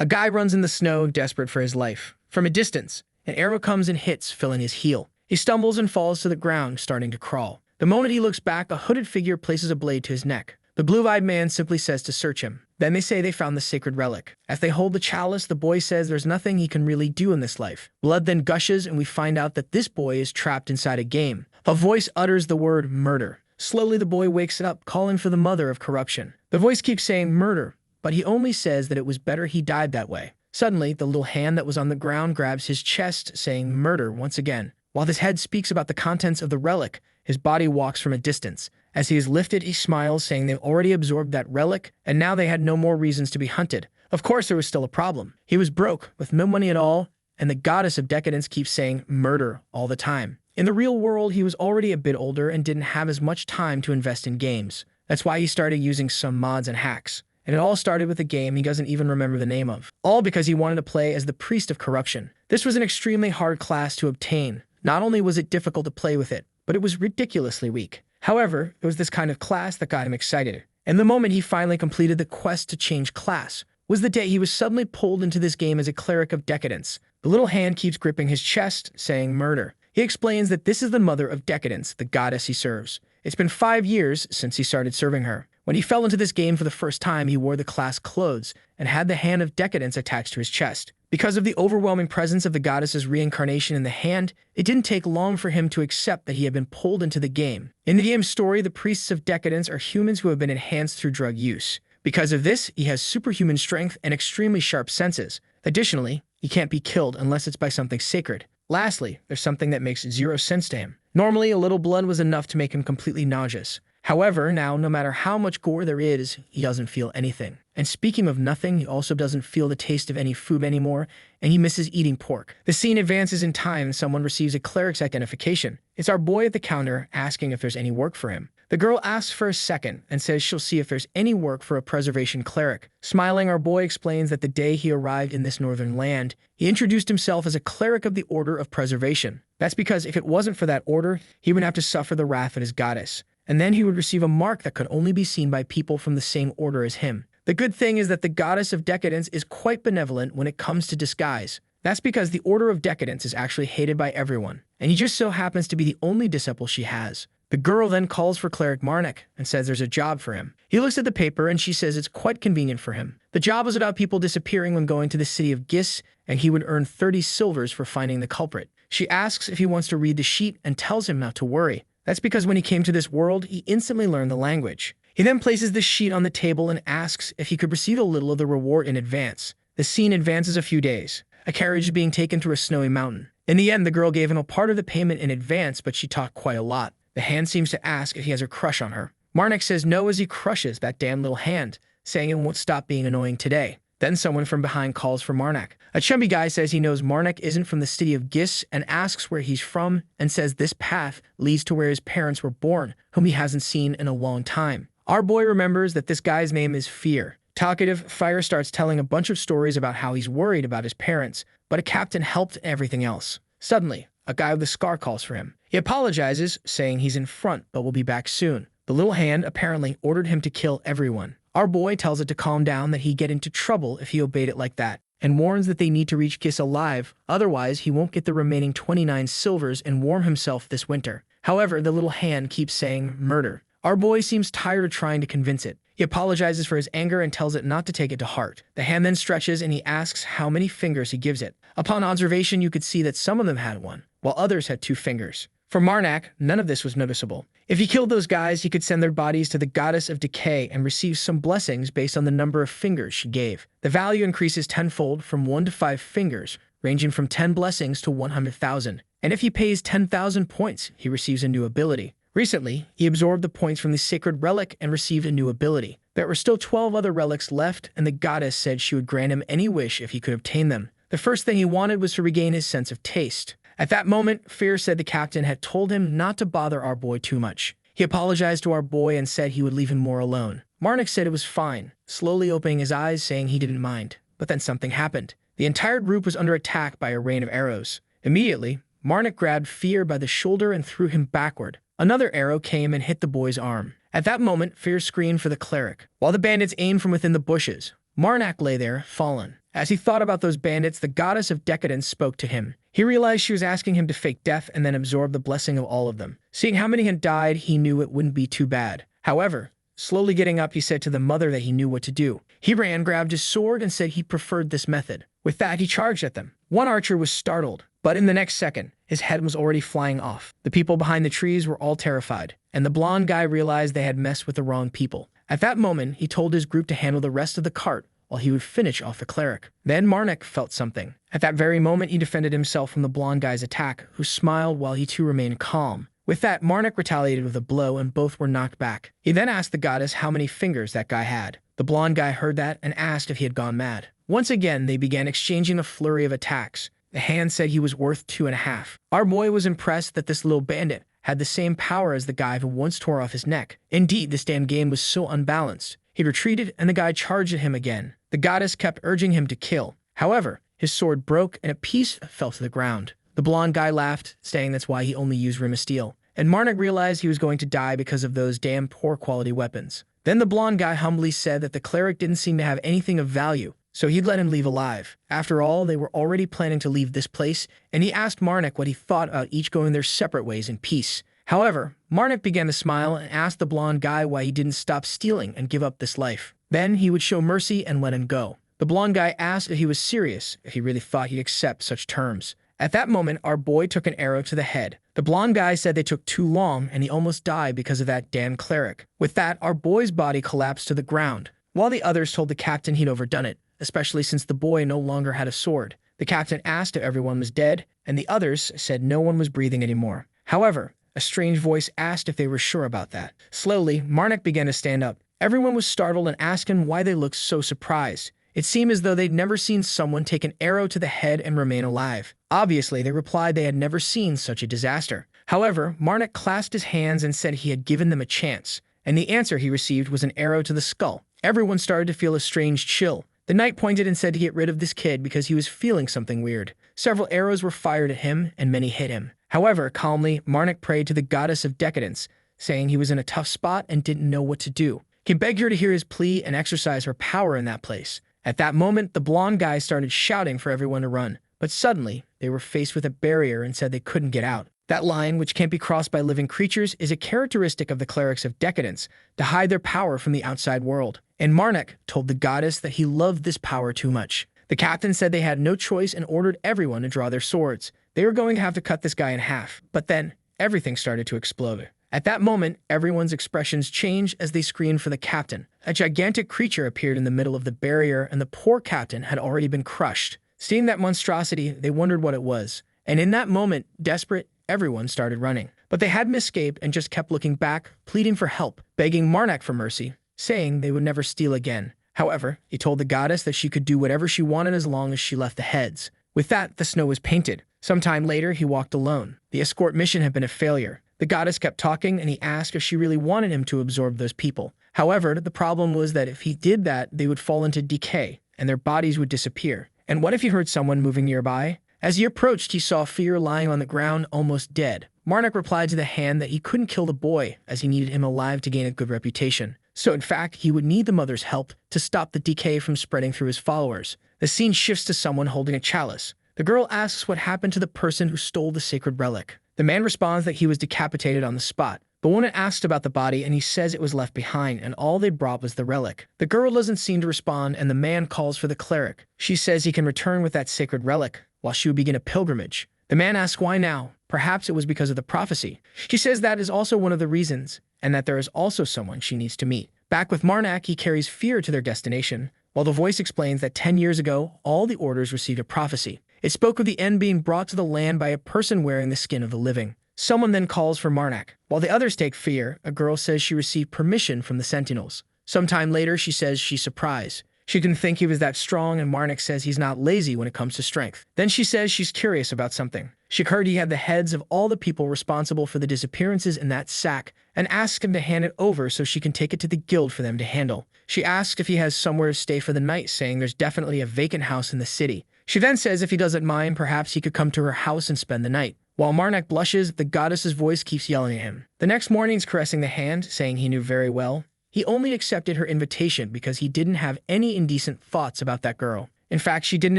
A guy runs in the snow, desperate for his life. From a distance, an arrow comes and hits, filling his heel. He stumbles and falls to the ground, starting to crawl. The moment he looks back, a hooded figure places a blade to his neck. The blue-eyed man simply says to search him. Then they say they found the sacred relic. As they hold the chalice, the boy says there's nothing he can really do in this life. Blood then gushes, and we find out that this boy is trapped inside a game. A voice utters the word murder. Slowly, the boy wakes up, calling for the mother of corruption. The voice keeps saying murder, but he only says that it was better he died that way. Suddenly, the little hand that was on the ground grabs his chest, saying murder once again. While his head speaks about the contents of the relic, his body walks from a distance. As he is lifted, he smiles, saying they've already absorbed that relic, and now they had no more reasons to be hunted. Of course, there was still a problem. He was broke, with no money at all, and the goddess of decadence keeps saying murder all the time. In the real world, he was already a bit older and didn't have as much time to invest in games. That's why he started using some mods and hacks. And it all started with a game he doesn't even remember the name of. All because he wanted to play as the priest of corruption. This was an extremely hard class to obtain. Not only was it difficult to play with it, but it was ridiculously weak. However, it was this kind of class that got him excited. And the moment he finally completed the quest to change class was the day he was suddenly pulled into this game as a cleric of decadence. The little hand keeps gripping his chest, saying murder. He explains that this is the mother of decadence, the goddess he serves. It's been 5 years since he started serving her. When he fell into this game for the first time, he wore the class clothes and had the hand of decadence attached to his chest. Because of the overwhelming presence of the goddess's reincarnation in the hand, it didn't take long for him to accept that he had been pulled into the game. In the game's story, the priests of decadence are humans who have been enhanced through drug use. Because of this, he has superhuman strength and extremely sharp senses. Additionally, he can't be killed unless it's by something sacred. Lastly, there's something that makes 0 sense to him. Normally, a little blood was enough to make him completely nauseous. However, now, no matter how much gore there is, he doesn't feel anything. And speaking of nothing, he also doesn't feel the taste of any food anymore, and he misses eating pork. The scene advances in time and someone receives a cleric's identification. It's our boy at the counter asking if there's any work for him. The girl asks for a second and says she'll see if there's any work for a preservation cleric. Smiling, our boy explains that the day he arrived in this northern land, he introduced himself as a cleric of the Order of Preservation. That's because if it wasn't for that order, he would have to suffer the wrath of his goddess. And then he would receive a mark that could only be seen by people from the same order as him. The good thing is that the goddess of decadence is quite benevolent when it comes to disguise. That's because the Order of Decadence is actually hated by everyone, and he just so happens to be the only disciple she has. The girl then calls for Cleric Marnik and says there's a job for him. He looks at the paper and she says it's quite convenient for him. The job was about people disappearing when going to the city of Gis, and he would earn 30 silvers for finding the culprit. She asks if he wants to read the sheet and tells him not to worry. That's because when he came to this world, he instantly learned the language. He then places the sheet on the table and asks if he could receive a little of the reward in advance. The scene advances a few days. A carriage is being taken through a snowy mountain. In the end, the girl gave him a part of the payment in advance, but she talked quite a lot. The hand seems to ask if he has a crush on her. Marnik says no as he crushes that damn little hand, saying it won't stop being annoying today. Then someone from behind calls for Marnik. A chumby guy says he knows Marnik isn't from the city of Gis and asks where he's from and says this path leads to where his parents were born, whom he hasn't seen in a long time. Our boy remembers that this guy's name is Fear. Talkative, Fire starts telling a bunch of stories about how he's worried about his parents, but a captain helped everything else. Suddenly, a guy with a scar calls for him. He apologizes, saying he's in front but will be back soon. The little hand apparently ordered him to kill everyone. Our boy tells it to calm down, that he'd get into trouble if he obeyed it like that, and warns that they need to reach Gis alive, otherwise he won't get the remaining 29 silvers and warm himself this winter. However, the little hand keeps saying murder. Our boy seems tired of trying to convince it. He apologizes for his anger and tells it not to take it to heart. The hand then stretches and he asks how many fingers he gives it. Upon observation, you could see that some of them had 1, while others had 2 fingers. For Marnik, none of this was noticeable. If he killed those guys, he could send their bodies to the goddess of decay and receive some blessings based on the number of fingers she gave. The value increases tenfold from 1 to 5 fingers, ranging from 10 blessings to 100,000. And if he pays 10,000 points, he receives a new ability. Recently, he absorbed the points from the sacred relic and received a new ability. There were still 12 other relics left, and the goddess said she would grant him any wish if he could obtain them. The first thing he wanted was to regain his sense of taste. At that moment, Fear said the captain had told him not to bother our boy too much. He apologized to our boy and said he would leave him more alone. Marnik said it was fine, slowly opening his eyes, saying he didn't mind. But then something happened. The entire group was under attack by a rain of arrows. Immediately, Marnik grabbed Fear by the shoulder and threw him backward. Another arrow came and hit the boy's arm. At that moment, Fear screamed for the cleric. While the bandits aimed from within the bushes, Marnik lay there, fallen. As he thought about those bandits, the goddess of decadence spoke to him. He realized she was asking him to fake death and then absorb the blessing of all of them. Seeing how many had died, he knew it wouldn't be too bad. However, slowly getting up, he said to the mother that he knew what to do. He ran, grabbed his sword, and said he preferred this method. With that, he charged at them. One archer was startled, but in the next second, his head was already flying off. The people behind the trees were all terrified, and the blonde guy realized they had messed with the wrong people. At that moment, he told his group to handle the rest of the cart while he would finish off the cleric. Then Marnik felt something. At that very moment, he defended himself from the blonde guy's attack, who smiled while he too remained calm. With that, Marnik retaliated with a blow and both were knocked back. He then asked the goddess how many fingers that guy had. The blonde guy heard that and asked if he had gone mad. Once again, they began exchanging a flurry of attacks. The hand said he was worth 2.5. Our boy was impressed that this little bandit had the same power as the guy who once tore off his neck. Indeed, this damn game was so unbalanced. He retreated and the guy charged at him again. The goddess kept urging him to kill. However, his sword broke and a piece fell to the ground. The blonde guy laughed, saying that's why he only used rim of steel. And Marnik realized he was going to die because of those damn poor quality weapons. Then the blonde guy humbly said that the cleric didn't seem to have anything of value, so he'd let him leave alive. After all, they were already planning to leave this place, and he asked Marnik what he thought about each going their separate ways in peace. However, Marnik began to smile and asked the blonde guy why he didn't stop stealing and give up this life. Then he would show mercy and let him go. The blonde guy asked if he was serious, if he really thought he'd accept such terms. At that moment, our boy took an arrow to the head. The blonde guy said they took too long and he almost died because of that damn cleric. With that, our boy's body collapsed to the ground, while the others told the captain he'd overdone it, especially since the boy no longer had a sword. The captain asked if everyone was dead, and the others said no one was breathing anymore. However, a strange voice asked if they were sure about that. Slowly, Marnik began to stand up. Everyone was startled and asked him why they looked so surprised. It seemed as though they'd never seen someone take an arrow to the head and remain alive. Obviously, they replied they had never seen such a disaster. However, Marnik clasped his hands and said he had given them a chance, and the answer he received was an arrow to the skull. Everyone started to feel a strange chill. The knight pointed and said to get rid of this kid because he was feeling something weird. Several arrows were fired at him, and many hit him. However, calmly, Marnik prayed to the goddess of decadence, saying he was in a tough spot and didn't know what to do. He begged her to hear his plea and exercise her power in that place. At that moment, the blonde guy started shouting for everyone to run, but suddenly, they were faced with a barrier and said they couldn't get out. That line, which can't be crossed by living creatures, is a characteristic of the clerics of decadence to hide their power from the outside world. And Marnik told the goddess that he loved this power too much. The captain said they had no choice and ordered everyone to draw their swords. They were going to have to cut this guy in half. But then, everything started to explode. At that moment, everyone's expressions changed as they screamed for the captain. A gigantic creature appeared in the middle of the barrier, and the poor captain had already been crushed. Seeing that monstrosity, they wondered what it was. And in that moment, desperate, everyone started running. But they hadn't escaped and just kept looking back, pleading for help, begging Marnik for mercy, saying they would never steal again. However, he told the goddess that she could do whatever she wanted as long as she left the heads. With that, the snow was painted. Sometime later, he walked alone. The escort mission had been a failure. The goddess kept talking, and he asked if she really wanted him to absorb those people. However, the problem was that if he did that, they would fall into decay, and their bodies would disappear. And what if he heard someone moving nearby? As he approached, he saw Fear lying on the ground, almost dead. Marnik replied to the hand that he couldn't kill the boy, as he needed him alive to gain a good reputation. So in fact, he would need the mother's help to stop the decay from spreading through his followers. The scene shifts to someone holding a chalice. The girl asks what happened to the person who stole the sacred relic. The man responds that he was decapitated on the spot. The woman asks about the body, and he says it was left behind, and all they brought was the relic. The girl doesn't seem to respond, and the man calls for the cleric. She says he can return with that sacred relic, while she would begin a pilgrimage. The man asks why now. Perhaps it was because of the prophecy. She says that is also one of the reasons, and that there is also someone she needs to meet. Back with Marnik, he carries Fear to their destination, while the voice explains that 10 years ago, all the orders received a prophecy. It spoke of the end being brought to the land by a person wearing the skin of the living. Someone then calls for Marnik. While the others take Fear, a girl says she received permission from the Sentinels. Sometime later, she says she's surprised. She didn't think he was that strong, and Marnik says he's not lazy when it comes to strength. Then she says she's curious about something. She heard he had the heads of all the people responsible for the disappearances in that sack, and asks him to hand it over so she can take it to the guild for them to handle. She asks if he has somewhere to stay for the night, saying there's definitely a vacant house in the city. She then says if he doesn't mind, perhaps he could come to her house and spend the night. While Marnik blushes, the goddess's voice keeps yelling at him. The next morning, he's caressing the hand, saying he knew very well. He only accepted her invitation because he didn't have any indecent thoughts about that girl. In fact, she didn't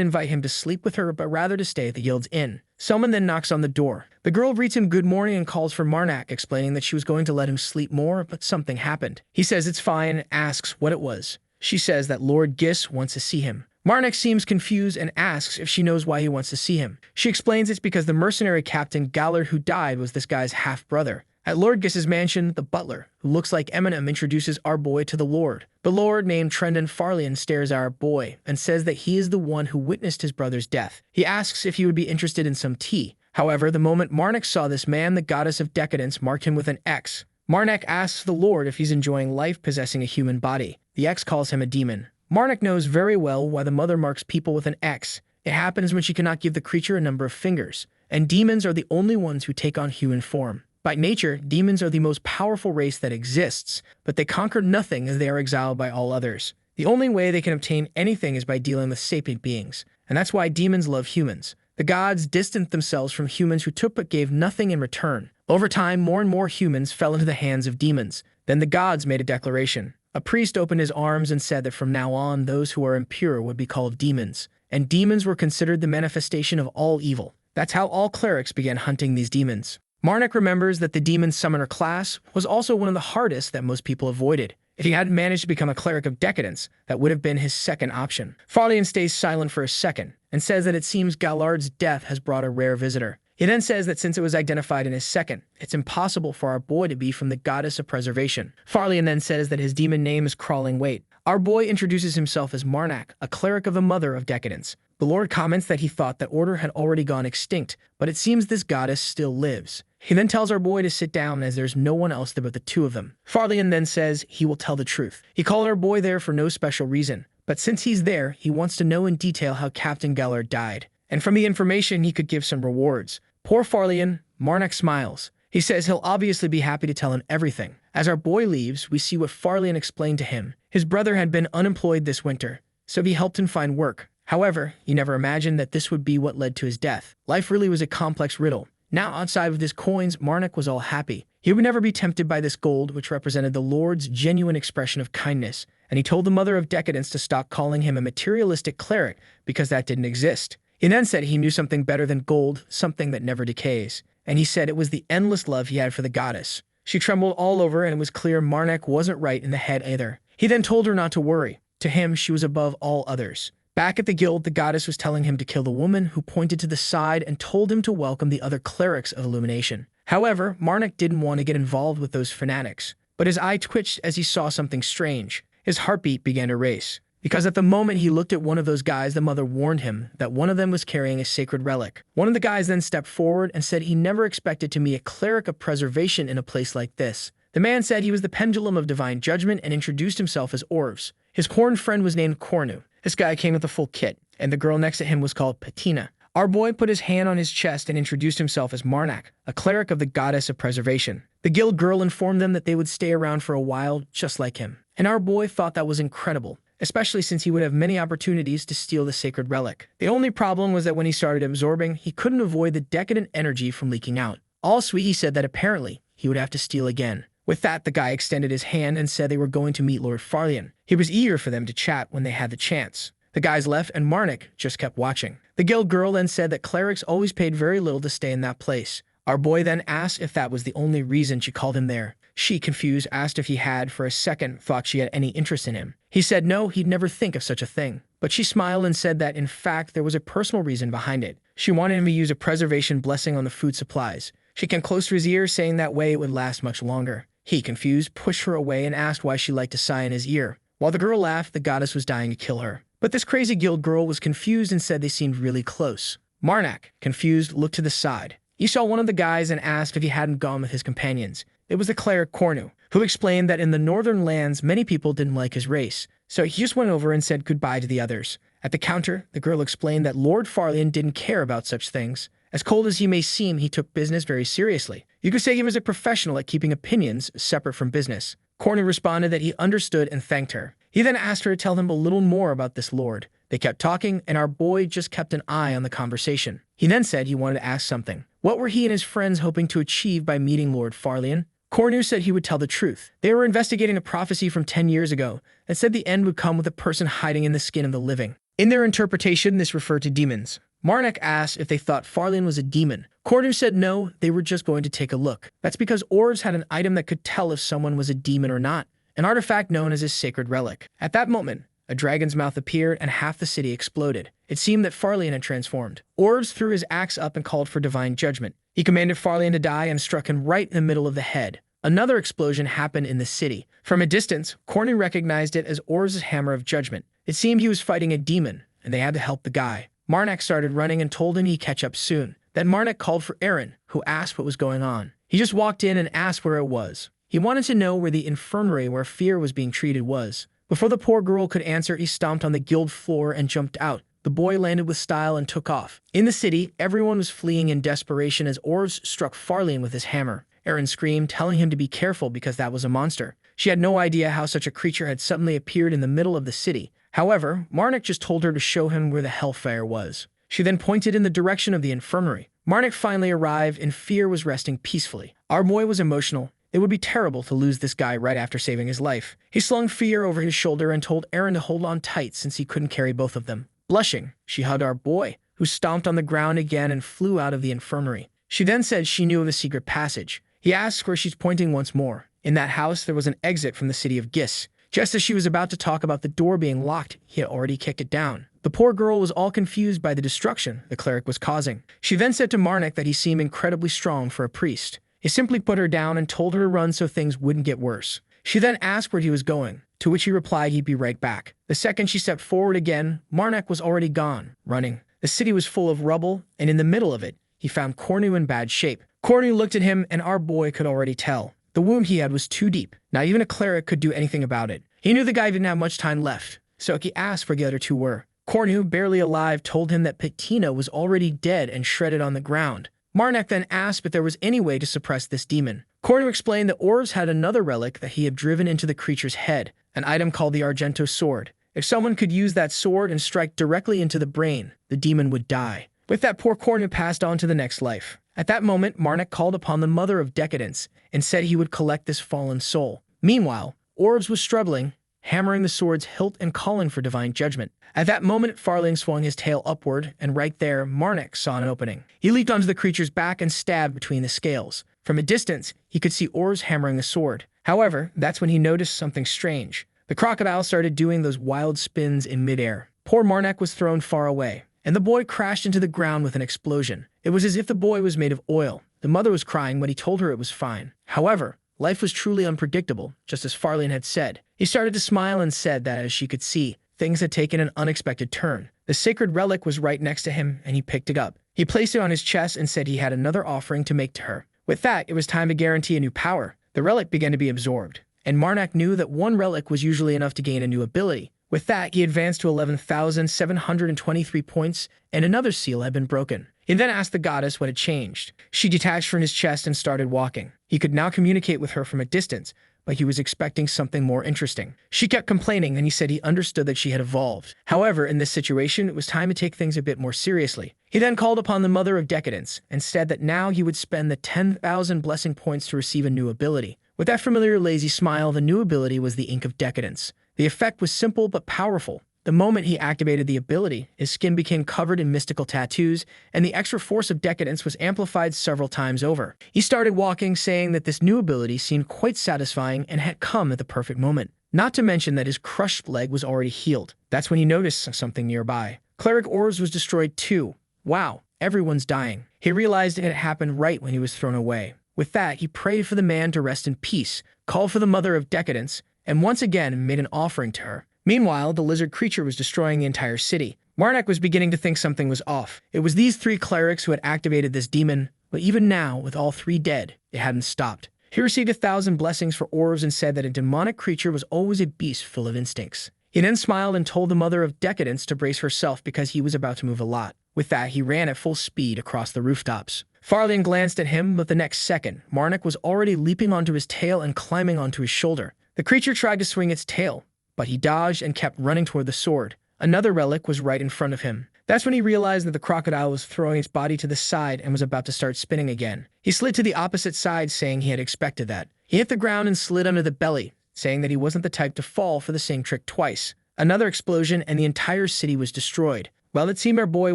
invite him to sleep with her, but rather to stay at the guild's inn. Someone then knocks on the door. The girl greets him good morning and calls for Marnak, explaining that she was going to let him sleep more, but something happened. He says it's fine and asks what it was. She says that Lord Gis wants to see him. Marnak seems confused and asks if she knows why he wants to see him. She explains it's because the mercenary captain Gallard who died was this guy's half-brother. At Lord Gis's mansion, the butler, who looks like Eminem, introduces our boy to the Lord. The Lord, named Trendon Farlian, stares at our boy and says that he is the one who witnessed his brother's death. He asks if he would be interested in some tea. However, the moment Marnak saw this man, the goddess of decadence marked him with an X. Marnak asks the Lord if he's enjoying life possessing a human body. The X calls him a demon. Marnak knows very well why the mother marks people with an X. It happens when she cannot give the creature a number of fingers, and demons are the only ones who take on human form. By nature, demons are the most powerful race that exists, but they conquer nothing as they are exiled by all others. The only way they can obtain anything is by dealing with sapient beings, and that's why demons love humans. The gods distanced themselves from humans who took but gave nothing in return. Over time, more and more humans fell into the hands of demons. Then the gods made a declaration. A priest opened his arms and said that from now on, those who are impure would be called demons, and demons were considered the manifestation of all evil. That's how all clerics began hunting these demons. Marnak remembers that the demon summoner class was also one of the hardest that most people avoided. If he hadn't managed to become a cleric of decadence, that would have been his second option. Farlian stays silent for a second and says that it seems Gallard's death has brought a rare visitor. He then says that since it was identified in his second, it's impossible for our boy to be from the goddess of preservation. Farlian then says that his demon name is Crawling Weight. Our boy introduces himself as Marnak, a cleric of the mother of decadence. The Lord comments that he thought that order had already gone extinct, but it seems this goddess still lives. He then tells our boy to sit down as there's no one else there but the two of them. Farlian then says he will tell the truth. He called our boy there for no special reason, but since he's there, he wants to know in detail how Captain Gallard died. And from the information, he could give some rewards. Poor Farlian, Marnak smiles. He says he'll obviously be happy to tell him everything. As our boy leaves, we see what Farlian explained to him. His brother had been unemployed this winter, so he helped him find work. However, he never imagined that this would be what led to his death. Life really was a complex riddle. Now, outside of his coins, Marnak was all happy. He would never be tempted by this gold, which represented the Lord's genuine expression of kindness, and he told the mother of decadence to stop calling him a materialistic cleric because that didn't exist. He then said he knew something better than gold, something that never decays, and he said it was the endless love he had for the goddess. She trembled all over, and it was clear Marnak wasn't right in the head either. He then told her not to worry. To him, she was above all others. Back at the guild, the goddess was telling him to kill the woman who pointed to the side and told him to welcome the other clerics of illumination. However, Marnak didn't want to get involved with those fanatics, but his eye twitched as he saw something strange. His heartbeat began to race, because at the moment he looked at one of those guys, the mother warned him that one of them was carrying a sacred relic. One of the guys then stepped forward and said he never expected to meet a cleric of preservation in a place like this. The man said he was the pendulum of divine judgment and introduced himself as Orvs. His horned friend was named Cornu. This guy came with a full kit, and the girl next to him was called Patina. Our boy put his hand on his chest and introduced himself as Marnak, a cleric of the goddess of preservation. The guild girl informed them that they would stay around for a while, just like him. And our boy thought that was incredible, especially since he would have many opportunities to steal the sacred relic. The only problem was that when he started absorbing, he couldn't avoid the decadent energy from leaking out. All sweet, he said that apparently he would have to steal again. With that, the guy extended his hand and said they were going to meet Lord Farlian. He was eager for them to chat when they had the chance. The guys left, and Marnak just kept watching. The guild girl then said that clerics always paid very little to stay in that place. Our boy then asked if that was the only reason she called him there. She, confused, asked if he had, for a second, thought she had any interest in him. He said no, he'd never think of such a thing. But she smiled and said that, in fact, there was a personal reason behind it. She wanted him to use a preservation blessing on the food supplies. She came close to his ear, saying that way it would last much longer. He, confused, pushed her away and asked why she liked to sigh in his ear. While the girl laughed, the goddess was dying to kill her. But this crazy guild girl was confused and said they seemed really close. Marnak, confused, looked to the side. He saw one of the guys and asked if he hadn't gone with his companions. It was the cleric Cornu, who explained that in the northern lands many people didn't like his race, so he just went over and said goodbye to the others. At the counter, the girl explained that Lord Farlian didn't care about such things. As cold as he may seem, he took business very seriously. You could say he was a professional at keeping opinions separate from business. Cornu responded that he understood and thanked her. He then asked her to tell him a little more about this lord. They kept talking, and our boy just kept an eye on the conversation. He then said he wanted to ask something. What were he and his friends hoping to achieve by meeting Lord Farlian? Cornu said he would tell the truth. They were investigating a prophecy from 10 years ago that said the end would come with a person hiding in the skin of the living. In their interpretation, this referred to demons. Marnak asked if they thought Farlian was a demon. Cornu said no, they were just going to take a look. That's because orbs had an item that could tell if someone was a demon or not, an artifact known as his sacred relic. At that moment, a dragon's mouth appeared and half the city exploded. It seemed that Farlian had transformed. Orbs threw his axe up and called for divine judgment. He commanded Farlian to die and struck him right in the middle of the head. Another explosion happened in the city. From a distance, Cornu recognized it as Orbs' hammer of judgment. It seemed he was fighting a demon, and they had to help the guy. Marnak started running and told him he'd catch up soon. Then Marnak called for Aaron, who asked what was going on. He just walked in and asked where it was. He wanted to know where the infirmary where Fear was being treated was. Before the poor girl could answer, he stomped on the guild floor and jumped out. The boy landed with style and took off. In the city, everyone was fleeing in desperation as Orbs struck Farlian with his hammer. Aaron screamed, telling him to be careful because that was a monster. She had no idea how such a creature had suddenly appeared in the middle of the city. However, Marnak just told her to show him where the hellfire was. She then pointed in the direction of the infirmary. Marnak finally arrived and Fear was resting peacefully. Our boy was emotional. It would be terrible to lose this guy right after saving his life. He slung Fear over his shoulder and told Aaron to hold on tight since he couldn't carry both of them. Blushing, she hugged our boy, who stomped on the ground again and flew out of the infirmary. She then said she knew of a secret passage. He asked where she's pointing once more. In that house, there was an exit from the city of Gis. Just as she was about to talk about the door being locked, he had already kicked it down. The poor girl was all confused by the destruction the cleric was causing. She then said to Marnak that he seemed incredibly strong for a priest. He simply put her down and told her to run so things wouldn't get worse. She then asked where he was going, to which he replied he'd be right back. The second she stepped forward again, Marnak was already gone, running. The city was full of rubble, and in the middle of it, he found Cornu in bad shape. Cornu looked at him, and our boy could already tell. The wound he had was too deep. Not even a cleric could do anything about it. He knew the guy didn't have much time left, so he asked where the other two were. Cornu, barely alive, told him that Patina was already dead and shredded on the ground. Marnak then asked if there was any way to suppress this demon. Cornu explained that Orbs had another relic that he had driven into the creature's head, an item called the Argento Sword. If someone could use that sword and strike directly into the brain, the demon would die. With that, poor Cornu passed on to the next life. At that moment, Marnak called upon the Mother of Decadence and said he would collect this fallen soul. Meanwhile, Orbs was struggling, hammering the sword's hilt and calling for divine judgment. At that moment, Farlian swung his tail upward, and right there, Marnak saw an opening. He leaped onto the creature's back and stabbed between the scales. From a distance, he could see Orbs hammering the sword. However, that's when he noticed something strange. The crocodile started doing those wild spins in midair. Poor Marnak was thrown far away, and the boy crashed into the ground with an explosion. It was as if the boy was made of oil. The mother was crying when he told her it was fine. However, life was truly unpredictable, just as Farlian had said. He started to smile and said that, as she could see, things had taken an unexpected turn. The sacred relic was right next to him, and he picked it up. He placed it on his chest and said he had another offering to make to her. With that, it was time to guarantee a new power. The relic began to be absorbed, and Marnak knew that one relic was usually enough to gain a new ability. With that, he advanced to 11,723 points, and another seal had been broken. He then asked the goddess what had changed. She detached from his chest and started walking. He could now communicate with her from a distance, but he was expecting something more interesting. She kept complaining, and he said he understood that she had evolved. However, in this situation, it was time to take things a bit more seriously. He then called upon the Mother of Decadence and said that now he would spend the 10,000 blessing points to receive a new ability. With that familiar lazy smile, the new ability was the Ink of Decadence. The effect was simple but powerful. The moment he activated the ability, his skin became covered in mystical tattoos, and the extra force of decadence was amplified several times over. He started walking, saying that this new ability seemed quite satisfying and had come at the perfect moment. Not to mention that his crushed leg was already healed. That's when he noticed something nearby. Cleric Orbs was destroyed too. Wow, everyone's dying. He realized it had happened right when he was thrown away. With that, he prayed for the man to rest in peace, called for the Mother of Decadence, and once again made an offering to her. Meanwhile, the lizard creature was destroying the entire city. Marnak was beginning to think something was off. It was these three clerics who had activated this demon, but even now, with all three dead, it hadn't stopped. He received 1,000 blessings for Orbs and said that a demonic creature was always a beast full of instincts. He then smiled and told the Mother of Decadence to brace herself because he was about to move a lot. With that, he ran at full speed across the rooftops. Farlian glanced at him, but the next second, Marnak was already leaping onto his tail and climbing onto his shoulder. The creature tried to swing its tail, but he dodged and kept running toward the sword. Another relic was right in front of him. That's when he realized that the crocodile was throwing its body to the side and was about to start spinning again. He slid to the opposite side, saying he had expected that. He hit the ground and slid under the belly, saying that he wasn't the type to fall for the same trick twice. Another explosion and the entire city was destroyed. Well, it seemed our boy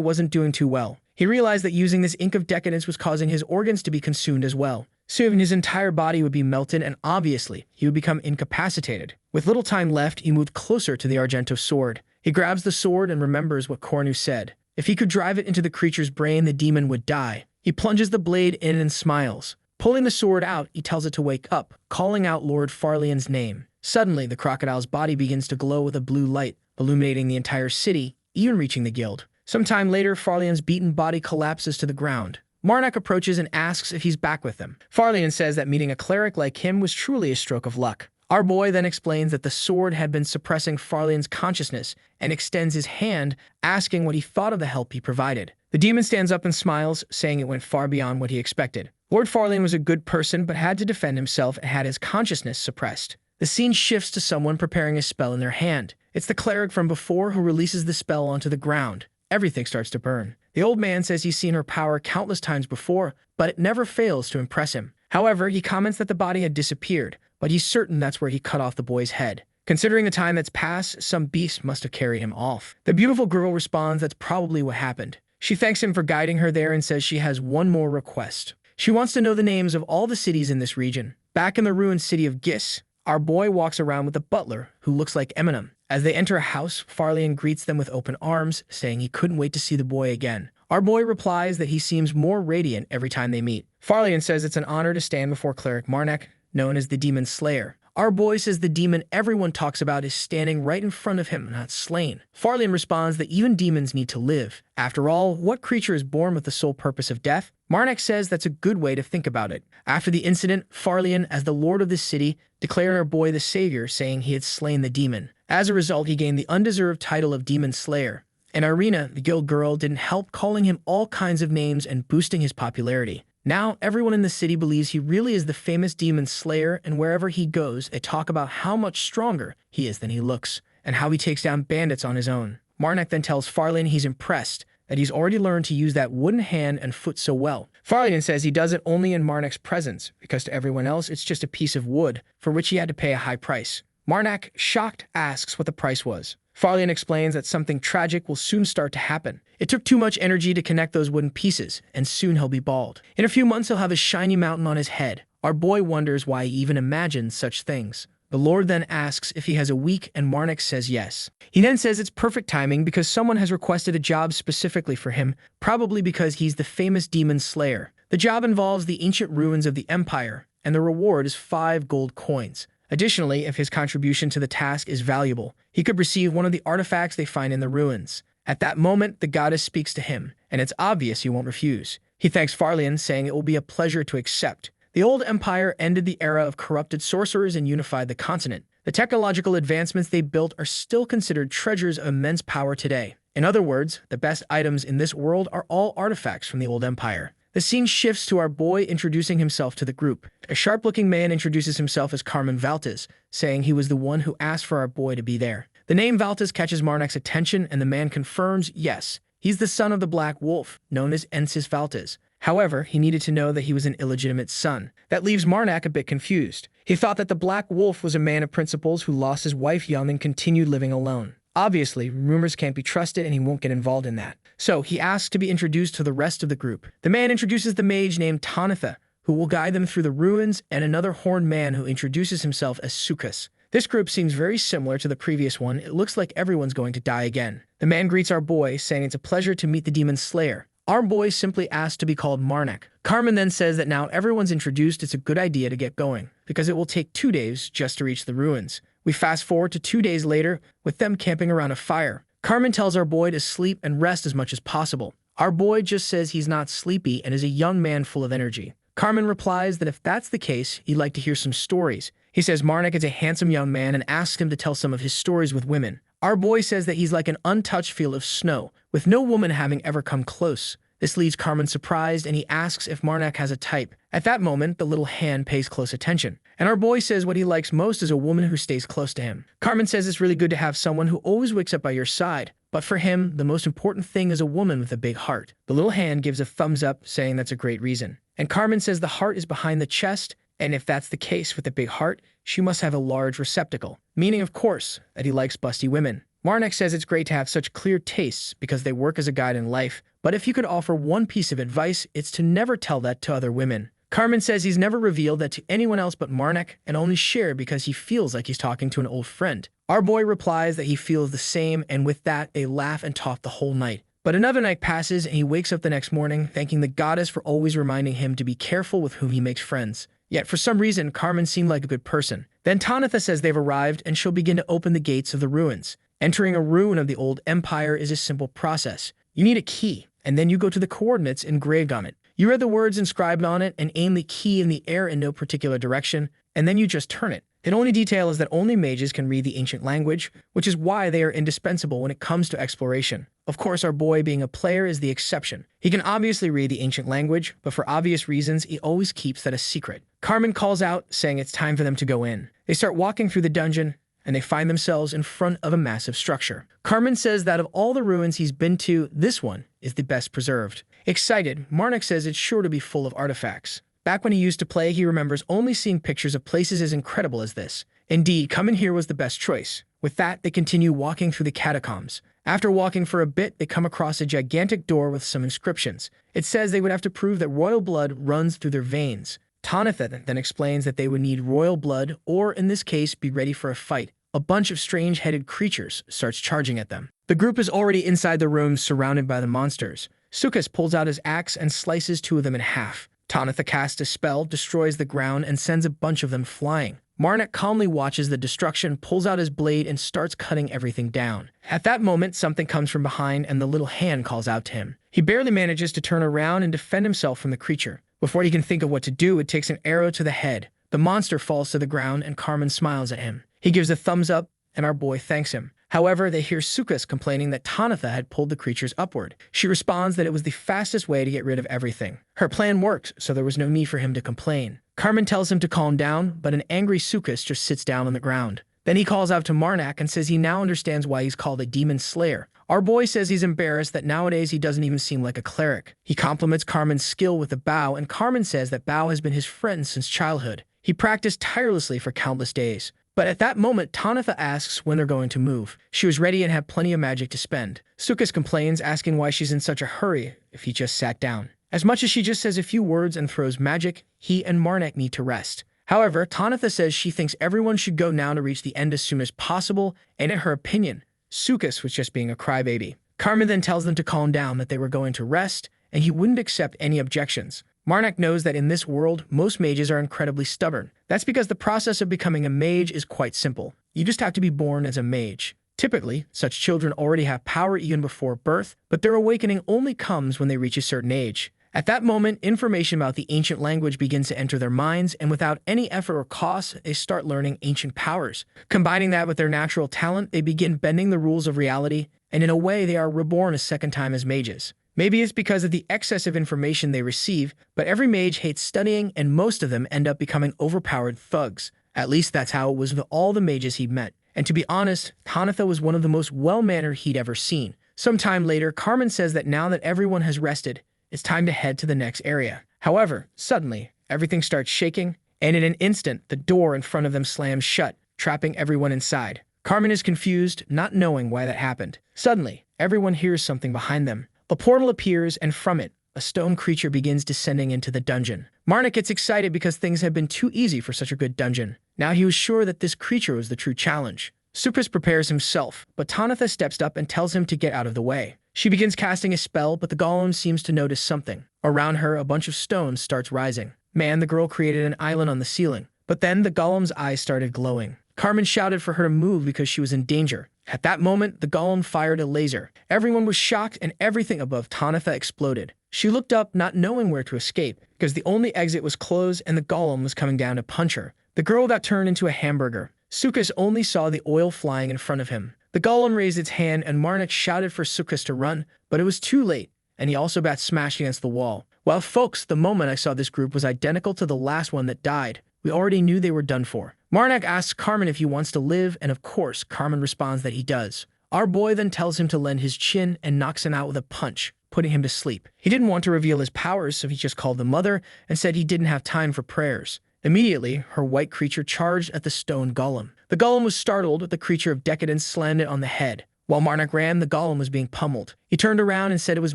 wasn't doing too well. He realized that using this ink of decadence was causing his organs to be consumed as well. Soon, his entire body would be melted and obviously, he would become incapacitated. With little time left, he moved closer to the Argento sword. He grabs the sword and remembers what Cornu said. If he could drive it into the creature's brain, the demon would die. He plunges the blade in and smiles. Pulling the sword out, he tells it to wake up, calling out Lord Farlian's name. Suddenly, the crocodile's body begins to glow with a blue light, illuminating the entire city, even reaching the guild. Sometime later, Farlian's beaten body collapses to the ground. Marnak approaches and asks if he's back with them. Farlian says that meeting a cleric like him was truly a stroke of luck. Our boy then explains that the sword had been suppressing Farlian's consciousness and extends his hand, asking what he thought of the help he provided. The demon stands up and smiles, saying it went far beyond what he expected. Lord Farlian was a good person but had to defend himself and had his consciousness suppressed. The scene shifts to someone preparing a spell in their hand. It's the cleric from before who releases the spell onto the ground. Everything starts to burn. The old man says he's seen her power countless times before, but it never fails to impress him. However, he comments that the body had disappeared, but he's certain that's where he cut off the boy's head. Considering the time that's passed, some beast must have carried him off. The beautiful girl responds that's probably what happened. She thanks him for guiding her there and says she has one more request. She wants to know the names of all the cities in this region. Back in the ruined city of Gis, our boy walks around with a butler who looks like Eminem. As they enter a house, Farlian greets them with open arms, saying he couldn't wait to see the boy again. Our boy replies that he seems more radiant every time they meet. Farlian says it's an honor to stand before Cleric Marnak, known as the Demon Slayer. Our boy says the demon everyone talks about is standing right in front of him, not slain. Farlian responds that even demons need to live. After all, what creature is born with the sole purpose of death? Marnak says that's a good way to think about it. After the incident, Farlian, as the lord of the city, declared our boy the savior, saying he had slain the demon. As a result, he gained the undeserved title of Demon Slayer. In Irina, the guild girl didn't help calling him all kinds of names and boosting his popularity. Now, everyone in the city believes he really is the famous Demon Slayer, and wherever he goes, they talk about how much stronger he is than he looks, and how he takes down bandits on his own. Marnak then tells Farlian he's impressed, that he's already learned to use that wooden hand and foot so well. Farlian says he does it only in Marnak's presence, because to everyone else, it's just a piece of wood, for which he had to pay a high price. Marnak, shocked, asks what the price was. Farlian explains that something tragic will soon start to happen. It took too much energy to connect those wooden pieces, and soon he'll be bald. In a few months, he'll have a shiny mountain on his head. Our boy wonders why he even imagines such things. The Lord then asks if he has a week, and Marnak says yes. He then says it's perfect timing because someone has requested a job specifically for him, probably because he's the famous Demon Slayer. The job involves the ancient ruins of the Empire, and the reward is 5 gold coins. Additionally, if his contribution to the task is valuable, he could receive one of the artifacts they find in the ruins. At that moment, the goddess speaks to him, and it's obvious he won't refuse. He thanks Farlian, saying it will be a pleasure to accept. The old empire ended the era of corrupted sorcerers and unified the continent. The technological advancements they built are still considered treasures of immense power today. In other words, the best items in this world are all artifacts from the old empire. The scene shifts to our boy introducing himself to the group. A sharp-looking man introduces himself as Carmen Valtes, saying he was the one who asked for our boy to be there. The name Valtes catches Marnak's attention, and the man confirms, yes, he's the son of the Black Wolf, known as Ensis Valtes. However, he needed to know that he was an illegitimate son. That leaves Marnak a bit confused. He thought that the Black Wolf was a man of principles who lost his wife young and continued living alone. Obviously, rumors can't be trusted and he won't get involved in that. So he asks to be introduced to the rest of the group. The man introduces the mage named Tanitha, who will guide them through the ruins, and another horned man who introduces himself as Sukas. This group seems very similar to the previous one. It looks like everyone's going to die again. The man greets our boy, saying it's a pleasure to meet the Demon Slayer. Our boy simply asks to be called Marnak. Carmen then says that now everyone's introduced, it's a good idea to get going, because it will take 2 days just to reach the ruins. We fast forward to 2 days later, with them camping around a fire. Carmen tells our boy to sleep and rest as much as possible. Our boy just says he's not sleepy and is a young man full of energy. Carmen replies that if that's the case, he'd like to hear some stories. He says Marnak is a handsome young man and asks him to tell some of his stories with women. Our boy says that he's like an untouched field of snow, with no woman having ever come close. This leaves Carmen surprised, and he asks if Marnak has a type. At that moment, the little hand pays close attention, and our boy says what he likes most is a woman who stays close to him. Carmen says it's really good to have someone who always wakes up by your side, but for him, the most important thing is a woman with a big heart. The little hand gives a thumbs up, saying that's a great reason. And Carmen says the heart is behind the chest, and if that's the case with the big heart, she must have a large receptacle, meaning, of course, that he likes busty women. Marnik says it's great to have such clear tastes because they work as a guide in life, but if you could offer one piece of advice, it's to never tell that to other women. Carmen says he's never revealed that to anyone else but Marnik and only share because he feels like he's talking to an old friend. Our boy replies that he feels the same, and with that, they laugh and talk the whole night. But another night passes and he wakes up the next morning thanking the goddess for always reminding him to be careful with whom he makes friends. Yet for some reason, Carmen seemed like a good person. Then Tanitha says they've arrived and she'll begin to open the gates of the ruins. Entering a ruin of the old empire is a simple process. You need a key, and then you go to the coordinates engraved on it. You read the words inscribed on it and aim the key in the air in no particular direction, and then you just turn it. The only detail is that only mages can read the ancient language, which is why they are indispensable when it comes to exploration. Of course, our boy being a player is the exception. He can obviously read the ancient language, but for obvious reasons, he always keeps that a secret. Carmen calls out, saying it's time for them to go in. They start walking through the dungeon, and they find themselves in front of a massive structure. Carmen says that of all the ruins he's been to, this one is the best preserved. Excited, Marnik says it's sure to be full of artifacts. Back when he used to play, he remembers only seeing pictures of places as incredible as this. Indeed, coming here was the best choice. With that, they continue walking through the catacombs. After walking for a bit, they come across a gigantic door with some inscriptions. It says they would have to prove that royal blood runs through their veins. Tanitha then explains that they would need royal blood, or in this case, be ready for a fight. A bunch of strange-headed creatures starts charging at them. The group is already inside the room, surrounded by the monsters. Sukas pulls out his axe and slices two of them in half. Tanitha casts a spell, destroys the ground, and sends a bunch of them flying. Marnik calmly watches the destruction, pulls out his blade, and starts cutting everything down. At that moment, something comes from behind, and the little hand calls out to him. He barely manages to turn around and defend himself from the creature. Before he can think of what to do, it takes an arrow to the head. The monster falls to the ground, and Carmen smiles at him. He gives a thumbs up, and our boy thanks him. However, they hear Sukas complaining that Tanitha had pulled the creatures upward. She responds that it was the fastest way to get rid of everything. Her plan worked, so there was no need for him to complain. Carmen tells him to calm down, but an angry Sukas just sits down on the ground. Then he calls out to Marnik and says he now understands why he's called a demon slayer. Our boy says he's embarrassed that nowadays he doesn't even seem like a cleric. He compliments Carmen's skill with a bow, and Carmen says that Bao has been his friend since childhood. He practiced tirelessly for countless days. But at that moment, Tanitha asks when they're going to move. She was ready and had plenty of magic to spend. Sukas complains, asking why she's in such a hurry if he just sat down. As much as she just says a few words and throws magic, he and Marnik need to rest. However, Tanitha says she thinks everyone should go now to reach the end as soon as possible, and in her opinion, Sukas was just being a crybaby. Carmen then tells them to calm down, that they were going to rest, and he wouldn't accept any objections. Marnik knows that in this world, most mages are incredibly stubborn. That's because the process of becoming a mage is quite simple. You just have to be born as a mage. Typically, such children already have power even before birth, but their awakening only comes when they reach a certain age. At that moment, information about the ancient language begins to enter their minds, and without any effort or cost, they start learning ancient powers. Combining that with their natural talent, they begin bending the rules of reality, and in a way, they are reborn a second time as mages. Maybe it's because of the excess of information they receive, but every mage hates studying, and most of them end up becoming overpowered thugs. At least that's how it was with all the mages he'd met. And to be honest, Tanitha was one of the most well-mannered he'd ever seen. Sometime later, Carmen says that now that everyone has rested, it's time to head to the next area. However, suddenly, everything starts shaking, and in an instant, the door in front of them slams shut, trapping everyone inside. Carmen is confused, not knowing why that happened. Suddenly, everyone hears something behind them. A portal appears, and from it, a stone creature begins descending into the dungeon. Marnik gets excited because things had been too easy for such a good dungeon. Now he was sure that this creature was the true challenge. Sukas prepares himself, but Tanitha steps up and tells him to get out of the way. She begins casting a spell, but the golem seems to notice something. Around her, a bunch of stones starts rising. Man, the girl created an island on the ceiling. But then the golem's eyes started glowing. Carmen shouted for her to move because she was in danger. At that moment, the golem fired a laser. Everyone was shocked, and everything above Tanitha exploded. She looked up, not knowing where to escape, because the only exit was closed and the golem was coming down to punch her. The girl got turned into a hamburger. Sukas only saw the oil flying in front of him. The golem raised its hand, and Marnik shouted for Sukas to run, but it was too late, and he also got smashed against the wall. Well, folks, the moment I saw this group was identical to the last one that died. We already knew they were done for. Marnik asks Carmen if he wants to live, and of course, Carmen responds that he does. Our boy then tells him to lend his chin and knocks him out with a punch, putting him to sleep. He didn't want to reveal his powers, so he just called the mother and said he didn't have time for prayers. Immediately, her white creature charged at the stone golem. The golem was startled, the creature of decadence slammed it on the head. While Marnik ran, the golem was being pummeled. He turned around and said it was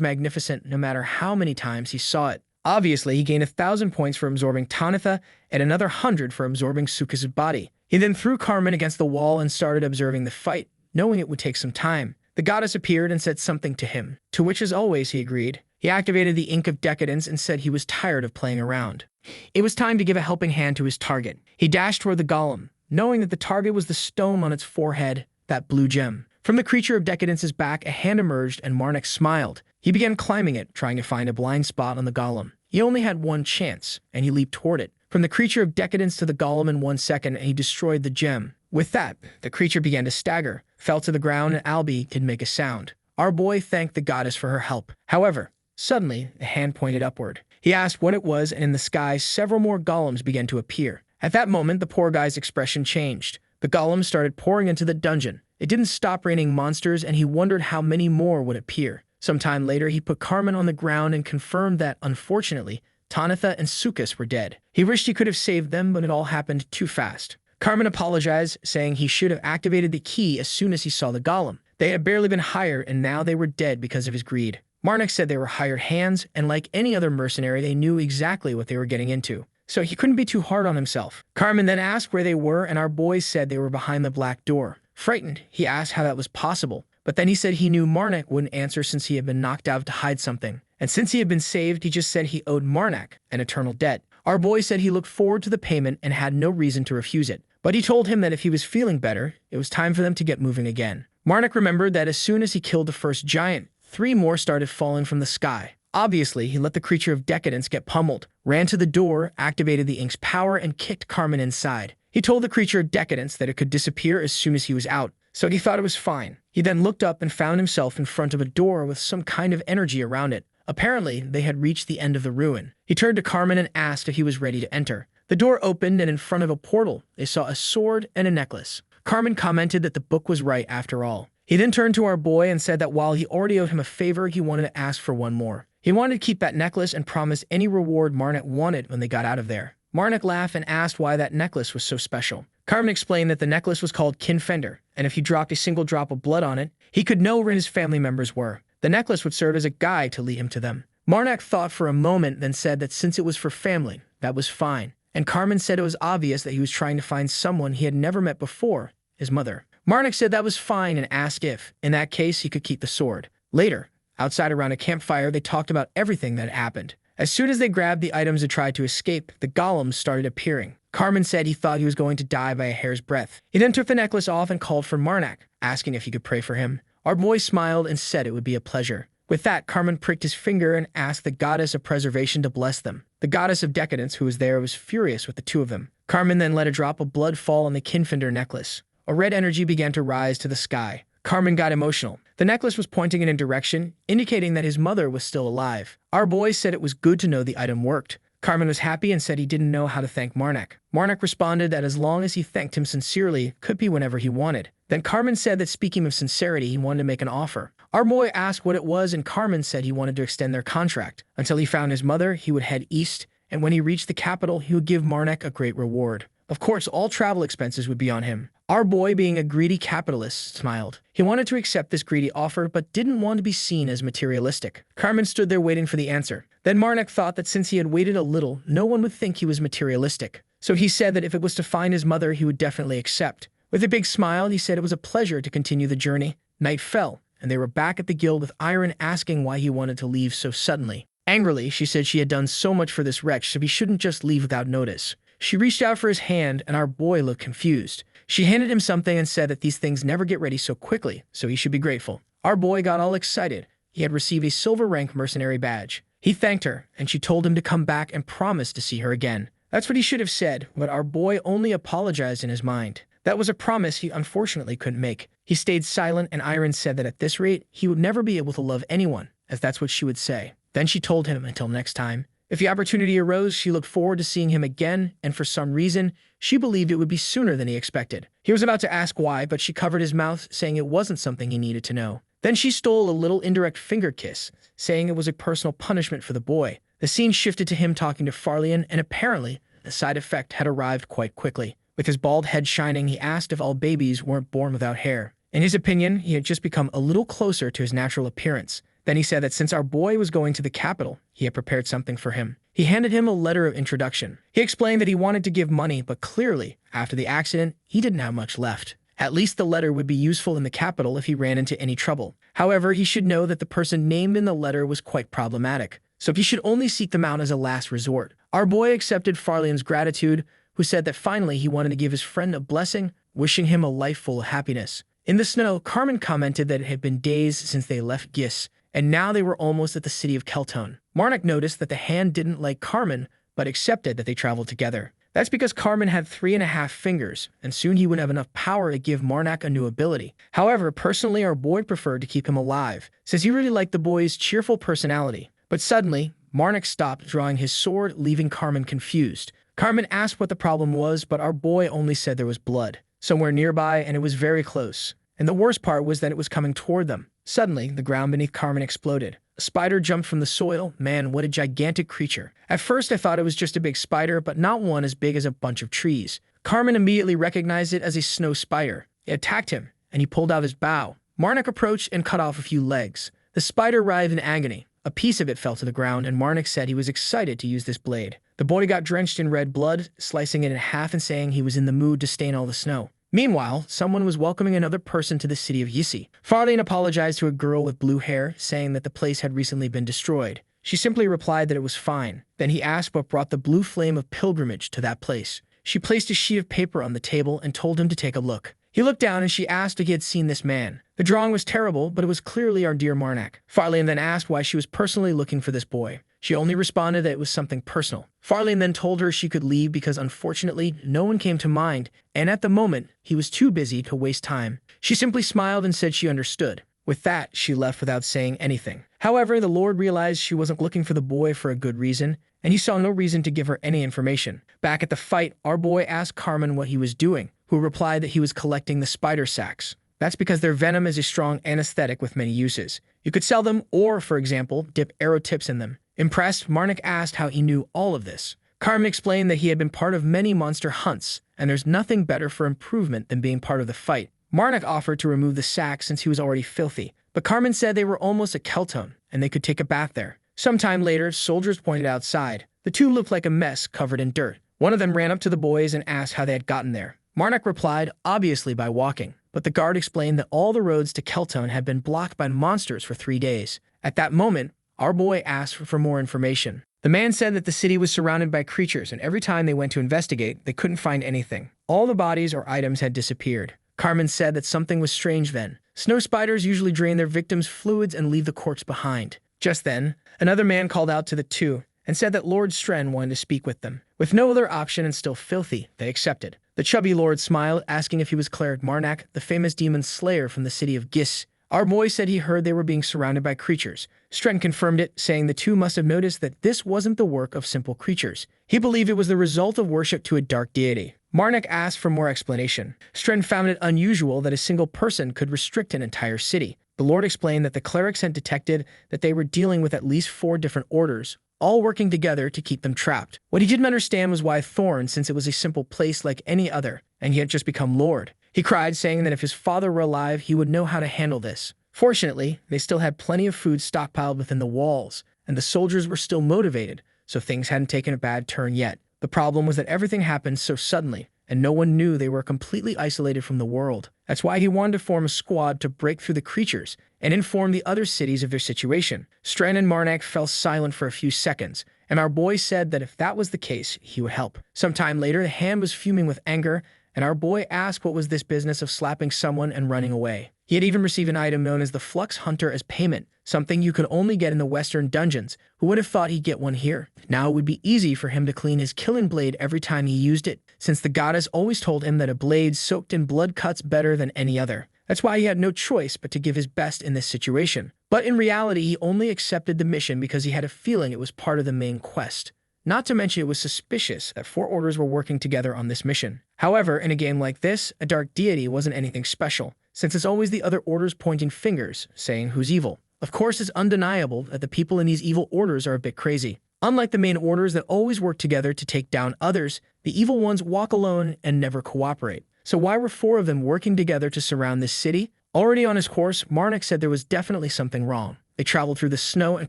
magnificent no matter how many times he saw it. Obviously, he gained 1,000 points for absorbing Tanitha and another 100 for absorbing Sukas's body. He then threw Carmen against the wall and started observing the fight, knowing it would take some time. The goddess appeared and said something to him, to which as always he agreed. He activated the Ink of Decadence and said he was tired of playing around. It was time to give a helping hand to his target. He dashed toward the golem, knowing that the target was the stone on its forehead, that blue gem. From the creature of Decadence's back, a hand emerged and Marnik smiled. He began climbing it, trying to find a blind spot on the golem. He only had one chance, and he leaped toward it. From the creature of Decadence to the golem in 1 second, and he destroyed the gem. With that, the creature began to stagger, fell to the ground, and Albie could make a sound. Our boy thanked the goddess for her help. However, suddenly, the hand pointed upward. He asked what it was, and in the sky, several more golems began to appear. At that moment, the poor guy's expression changed. The golems started pouring into the dungeon. It didn't stop raining monsters, and he wondered how many more would appear. Sometime later, he put Carmen on the ground and confirmed that, unfortunately, Tanitha and Sukas were dead. He wished he could have saved them, but it all happened too fast. Carmen apologized, saying he should have activated the key as soon as he saw the golem. They had barely been hired, and now they were dead because of his greed. Marnik said they were hired hands, and like any other mercenary, they knew exactly what they were getting into. So he couldn't be too hard on himself. Carmen then asked where they were, and our boy said they were behind the black door. Frightened, he asked how that was possible, but then he said he knew Marnik wouldn't answer since he had been knocked out to hide something. And since he had been saved, he just said he owed Marnik an eternal debt. Our boy said he looked forward to the payment and had no reason to refuse it. But he told him that if he was feeling better, it was time for them to get moving again. Marnik remembered that as soon as he killed the first giant, 3 more started falling from the sky. Obviously, he let the creature of Decadence get pummeled, ran to the door, activated the ink's power, and kicked Carmen inside. He told the creature of Decadence that it could disappear as soon as he was out, so he thought it was fine. He then looked up and found himself in front of a door with some kind of energy around it. Apparently, they had reached the end of the ruin. He turned to Carmen and asked if he was ready to enter. The door opened, and in front of a portal, they saw a sword and a necklace. Carmen commented that the book was right after all. He then turned to our boy and said that while he already owed him a favor, he wanted to ask for one more. He wanted to keep that necklace and promise any reward Marnik wanted when they got out of there. Marnik laughed and asked why that necklace was so special. Carmen explained that the necklace was called Kinfender, and if he dropped a single drop of blood on it, he could know where his family members were. The necklace would serve as a guide to lead him to them. Marnik thought for a moment, then said that since it was for family, that was fine. And Carmen said it was obvious that he was trying to find someone he had never met before, his mother. Marnik said that was fine and asked if, in that case, he could keep the sword. Later, outside around a campfire, they talked about everything that happened. As soon as they grabbed the items and tried to escape, the golems started appearing. Carmen said he thought he was going to die by a hair's breadth. He then took the necklace off and called for Marnik, asking if he could pray for him. Our boy smiled and said it would be a pleasure. With that, Carmen pricked his finger and asked the goddess of preservation to bless them. The goddess of decadence, who was there, was furious with the two of them. Carmen then let a drop of blood fall on the Kinfender necklace. A red energy began to rise to the sky. Carmen got emotional. The necklace was pointing in a direction, indicating that his mother was still alive. Our boy said it was good to know the item worked. Carmen was happy and said he didn't know how to thank Marnik. Marnik responded that as long as he thanked him sincerely, it could be whenever he wanted. Then Carmen said that speaking of sincerity, he wanted to make an offer. Our boy asked what it was, and Carmen said he wanted to extend their contract. Until he found his mother, he would head east, and when he reached the capital, he would give Marnik a great reward. Of course, all travel expenses would be on him. Our boy, being a greedy capitalist, smiled. He wanted to accept this greedy offer, but didn't want to be seen as materialistic. Carmen stood there waiting for the answer. Then Marnik thought that since he had waited a little, no one would think he was materialistic. So he said that if it was to find his mother, he would definitely accept. With a big smile, he said it was a pleasure to continue the journey. Night fell, and they were back at the guild with Iron asking why he wanted to leave so suddenly. Angrily, she said she had done so much for this wretch, so he shouldn't just leave without notice. She reached out for his hand, and our boy looked confused. She handed him something and said that these things never get ready so quickly, so he should be grateful. Our boy got all excited. He had received a silver rank mercenary badge. He thanked her, and she told him to come back and promised to see her again. That's what he should have said, but our boy only apologized in his mind. That was a promise he unfortunately couldn't make. He stayed silent, and Iron said that at this rate, he would never be able to love anyone, as that's what she would say. Then she told him until next time. If the opportunity arose, she looked forward to seeing him again, and for some reason, she believed it would be sooner than he expected. He was about to ask why, but she covered his mouth, saying it wasn't something he needed to know. Then she stole a little indirect finger kiss, saying it was a personal punishment for the boy. The scene shifted to him talking to Farlian, and apparently, the side effect had arrived quite quickly. With his bald head shining, he asked if all babies weren't born without hair. In his opinion, he had just become a little closer to his natural appearance. Then he said that since our boy was going to the capital, he had prepared something for him. He handed him a letter of introduction. He explained that he wanted to give money, but clearly, after the accident, he didn't have much left. At least the letter would be useful in the capital if he ran into any trouble. However, he should know that the person named in the letter was quite problematic, so he should only seek them out as a last resort. Our boy accepted Farlian's gratitude, who said that finally he wanted to give his friend a blessing, wishing him a life full of happiness. In the snow, Carmen commented that it had been days since they left Gis, and now they were almost at the city of Keltone. Marnik noticed that the hand didn't like Carmen, but accepted that they traveled together. That's because Carmen had 3.5 fingers, and soon he would have enough power to give Marnik a new ability. However, personally, our boy preferred to keep him alive, since he really liked the boy's cheerful personality. But suddenly, Marnik stopped drawing his sword, leaving Carmen confused. Carmen asked what the problem was, but our boy only said there was blood somewhere nearby, and it was very close. And the worst part was that it was coming toward them. Suddenly, the ground beneath Carmen exploded. A spider jumped from the soil. Man, what a gigantic creature. At first, I thought it was just a big spider, but not one as big as a bunch of trees. Carmen immediately recognized it as a snow spider. It attacked him, and he pulled out his bow. Marnik approached and cut off a few legs. The spider writhed in agony. A piece of it fell to the ground, and Marnik said he was excited to use this blade. The boy got drenched in red blood, slicing it in half and saying he was in the mood to stain all the snow. Meanwhile, someone was welcoming another person to the city of Yisi. Farlian apologized to a girl with blue hair, saying that the place had recently been destroyed. She simply replied that it was fine. Then he asked what brought the blue flame of pilgrimage to that place. She placed a sheet of paper on the table and told him to take a look. He looked down and she asked if he had seen this man. The drawing was terrible, but it was clearly our dear Marnik. Farlian then asked why she was personally looking for this boy. She only responded that it was something personal. Farlian then told her she could leave because unfortunately no one came to mind, and at the moment he was too busy to waste time. She simply smiled and said she understood. With that, she left without saying anything. However, the Lord realized she wasn't looking for the boy for a good reason, and he saw no reason to give her any information. Back at the fight, our boy asked Carmen what he was doing, who replied that he was collecting the spider sacks. That's because their venom is a strong anesthetic with many uses. You could sell them or, for example, dip arrow tips in them. Impressed, Marnik asked how he knew all of this. Carmen explained that he had been part of many monster hunts, and there's nothing better for improvement than being part of the fight. Marnik offered to remove the sack since he was already filthy, but Carmen said they were almost at Keltone, and they could take a bath there. Sometime later, soldiers pointed outside. The two looked like a mess covered in dirt. One of them ran up to the boys and asked how they had gotten there. Marnik replied, obviously by walking, but the guard explained that all the roads to Keltone had been blocked by monsters for 3 days. At that moment, our boy asked for more information. The man said that the city was surrounded by creatures, and every time they went to investigate, they couldn't find anything. All the bodies or items had disappeared. Carmen said that something was strange then. Snow spiders usually drain their victims' fluids and leave the corpse behind. Just then, another man called out to the two and said that Lord Stren wanted to speak with them. With no other option and still filthy, they accepted. The chubby lord smiled, asking if he was Cleric Marnik, the famous demon slayer from the city of Gis. Our boy said he heard they were being surrounded by creatures. Stren confirmed it, saying the two must have noticed that this wasn't the work of simple creatures. He believed it was the result of worship to a dark deity. Marnik asked for more explanation. Stren found it unusual that a single person could restrict an entire city. The Lord explained that the clerics had detected that they were dealing with at least 4 different orders, all working together to keep them trapped. What he didn't understand was why Thorn, since it was a simple place like any other, and he had just become Lord. He cried, saying that if his father were alive, he would know how to handle this. Fortunately, they still had plenty of food stockpiled within the walls, and the soldiers were still motivated, so things hadn't taken a bad turn yet. The problem was that everything happened so suddenly, and no one knew they were completely isolated from the world. That's why he wanted to form a squad to break through the creatures and inform the other cities of their situation. Stren and Marnik fell silent for a few seconds, and our boy said that if that was the case, he would help. Sometime later, the hand was fuming with anger, and our boy asked what was this business of slapping someone and running away. He had even received an item known as the Flux Hunter as payment, something you could only get in the Western dungeons. Who would have thought he'd get one here? Now it would be easy for him to clean his killing blade every time he used it, since the goddess always told him that a blade soaked in blood cuts better than any other. That's why he had no choice but to give his best in this situation. But in reality, he only accepted the mission because he had a feeling it was part of the main quest. Not to mention it was suspicious that 4 orders were working together on this mission. However, in a game like this, a dark deity wasn't anything special, since it's always the other orders pointing fingers, saying who's evil. Of course, it's undeniable that the people in these evil orders are a bit crazy. Unlike the main orders that always work together to take down others, the evil ones walk alone and never cooperate. So why were 4 of them working together to surround this city? Already on his horse, Marnik said there was definitely something wrong. They traveled through the snow and